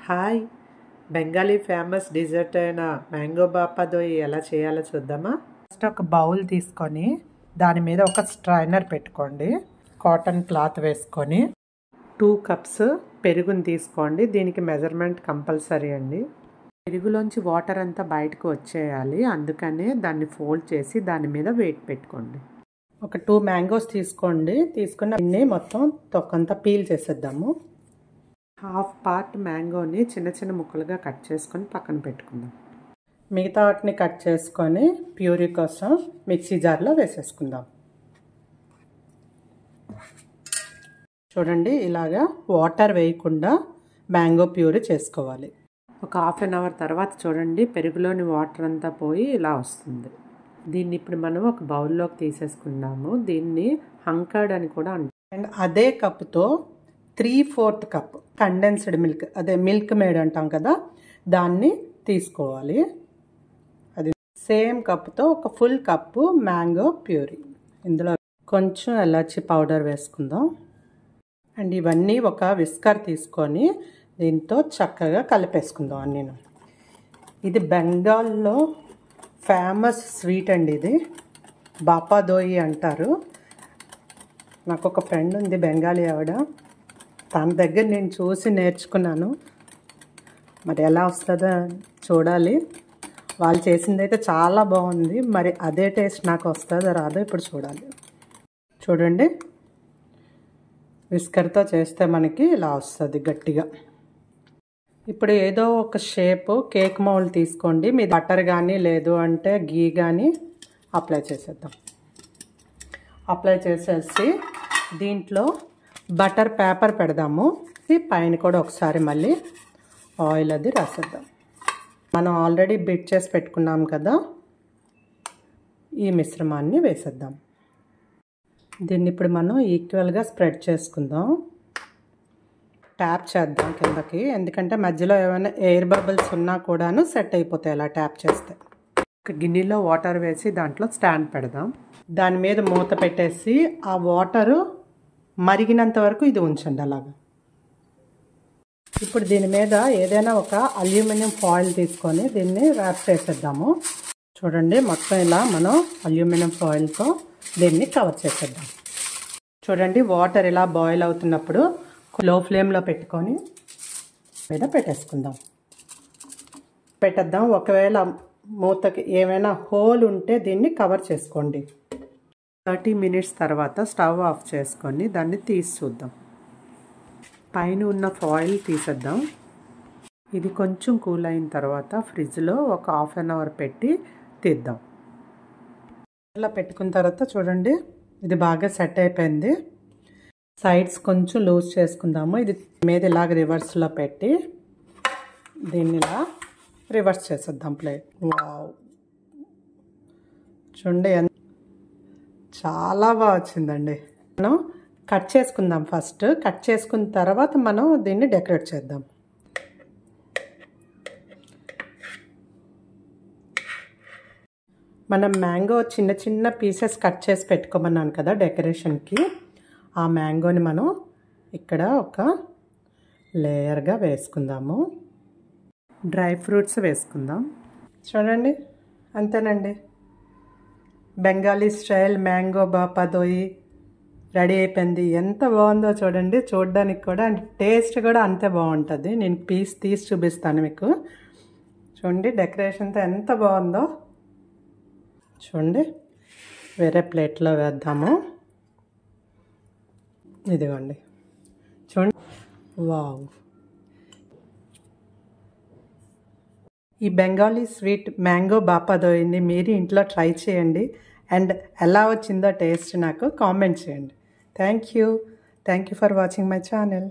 Hi Bengali famous desert అయిన mango బాపాదోయి ఎలా చేయాలో చూద్దామా. ఫస్ట్ ఒక బౌల్ తీసుకొని దాని మీద ఒక స్ట్రైనర్ పెట్టుకోండి. కాటన్ క్లాత్ వేసుకొని 2 కప్స్ పెరుగుని తీసుకోండి. దీనికి మెజర్మెంట్ కంపల్సరీ అండి. పెరుగులోంచి వాటర్ అంతా బయటకు వచ్చేయాలి, అందుకనే దాన్ని ఫోల్డ్ చేసి దాని మీద వెయిట్ పెట్టుకోండి. ఒక 2 మ్యాంగోస్ తీసుకోండి. తీసుకుని దీన్ని మొత్తం తొక్కంతా పీల్ చేసేద్దాము. హాఫ్ పార్ట్ మ్యాంగోని చిన్న చిన్న ముక్కలుగా కట్ చేసుకొని పక్కన పెట్టుకుందాం. మిగతా వాటిని కట్ చేసుకొని ప్యూరీ కోసం మిక్సీ జార్లో వేసేసుకుందాం. చూడండి, ఇలాగా వాటర్ వేయకుండా మ్యాంగో ప్యూరీ చేసుకోవాలి. ఒక హాఫ్ అన్ అవర్ తర్వాత చూడండి, పెరుగులోని వాటర్ అంతా పోయి ఇలా వస్తుంది. దీన్ని ఇప్పుడు మనం ఒక బౌల్లోకి తీసేసుకున్నాము. దీన్ని హంకర్డ్ అని కూడా అంటాం. అండ్ అదే కప్తో 3/4 కప్ కండెన్స్డ్ మిల్క్, అదే మిల్క్ మేడ్ అంటాం కదా, దాన్ని తీసుకోవాలి. అది సేమ్ కప్తో ఒక ఫుల్ కప్పు మ్యాంగో ప్యూరీ. ఇందులో కొంచెం ఎలాచి పౌడర్ వేసుకుందాం. అండ్ ఇవన్నీ ఒక విస్కర్ తీసుకొని దీంతో చక్కగా కలిపేసుకుందాం అన్నీను. ఇది బెంగాల్లో ఫేమస్ స్వీట్ అండి. ఇది బాపాదోయి అంటారు. నాకు ఒక ఫ్రెండ్ ఉంది బెంగాలీ ఆవిడ, తన దగ్గర నేను చూసి నేర్చుకున్నాను. మరి ఎలా వస్తుందో చూడాలి. వాళ్ళు చేసిందైతే చాలా బాగుంది. మరి అదే టేస్ట్ నాకు వస్తుందో రాదో ఇప్పుడు చూడాలి. చూడండి, విస్కర్తో చేస్తే మనకి ఇలా వస్తుంది గట్టిగా. ఇప్పుడు ఏదో ఒక షేప్ కేక్ మౌల్డ్ తీసుకోండి. మీ బటర్ కానీ లేదు అంటే గీ కానీ అప్లై చేసేద్దాం. అప్లై చేసేసి దీంట్లో బటర్ పేపర్ పెడదాము. పైన కూడా ఒకసారి మళ్ళీ ఆయిల్ అది రాసేద్దాం. మనం ఆల్రెడీ బీట్ చేసి పెట్టుకున్నాం కదా, ఈ మిశ్రమాన్ని వేసేద్దాం. దీన్ని ఇప్పుడు మనం ఈక్వల్గా స్ప్రెడ్ చేసుకుందాం. ట్యాప్ చేద్దాం కిందకి, ఎందుకంటే మధ్యలో ఏమైనా ఎయిర్ బబుల్స్ ఉన్నా కూడాను సెట్ అయిపోతాయి అలా ట్యాప్ చేస్తే. ఒక గిన్నెలో వాటర్ వేసి దాంట్లో స్టాండ్ పెడదాం. దాని మీద మూత పెట్టేసి ఆ వాటరు మరిగినంత వరకు ఇది ఉంచండి అలాగా. ఇప్పుడు దీని మీద ఏదైనా ఒక అల్యూమినియం ఫాయిల్ తీసుకొని దీన్ని ర్యాప్ చేసేద్దాము. చూడండి, మొత్తం ఇలా మనం అల్యూమినియం ఫాయిల్తో దీన్ని కవర్ చేసేద్దాం. చూడండి, వాటర్ ఇలా బాయిల్ అవుతున్నప్పుడు లో ఫ్లేమ్లో పెట్టుకొని మీద పెట్టేద్దాం. ఒకవేళ మూతకి ఏమైనా హోల్ ఉంటే దీన్ని కవర్ చేసుకోండి. 30 మినిట్స్ తర్వాత స్టవ్ ఆఫ్ చేసుకొని దాన్ని తీసి చూద్దాం. పైన ఉన్న ఫాయిల్ తీసేద్దాం. ఇది కొంచెం కూల్ అయిన తర్వాత ఫ్రిడ్జ్లో ఒక హాఫ్ అన్ అవర్ పెట్టి తీద్దాం. ఇలా పెట్టుకున్న తర్వాత చూడండి, ఇది బాగా సెట్ అయిపోయింది. సైడ్స్ కొంచెం లూజ్ చేసుకుందాము. ఇది మీద ఇలాగ రివర్స్లో పెట్టి దీన్ని ఇలా రివర్స్ చేసేద్దాం ప్లేట్. వావ్, చూడండి చాలా బాగా వచ్చిందండి. మనం కట్ చేసుకుందాం. ఫస్ట్ కట్ చేసుకున్న తర్వాత మనం దీన్ని డెకరేట్ చేద్దాం. మనం మ్యాంగో చిన్న చిన్న పీసెస్ కట్ చేసి పెట్టుకోమన్నాను కదా డెకరేషన్కి. ఆ మ్యాంగోని మనం ఇక్కడ ఒక లేయర్గా వేసుకుందాము. డ్రై ఫ్రూట్స్ వేసుకుందాం. చూడండి, అంతేనండి, బెంగాలీ స్టైల్ మ్యాంగో బాపాదోయి రెడీ అయిపోయింది. ఎంత బాగుందో చూడండి, చూడడానికి కూడా అండ్ టేస్ట్ కూడా అంతే బాగుంటుంది. నేను పీస్ తీసి చూపిస్తాను మీకు. చూడండి డెకరేషన్తో ఎంత బాగుందో. చూడండి, వేరే ప్లేట్లో వేద్దాము. ఇదిగోండి, చూడండి, వావ్. ఈ బెంగాలీ స్వీట్ మ్యాంగో బాపాదోయిని మీరు ఇంట్లో ట్రై చేయండి. అండ్ ఎలా వచ్చిందో టేస్ట్ నాకు కామెంట్ చేయండి. Thank you for watching my channel.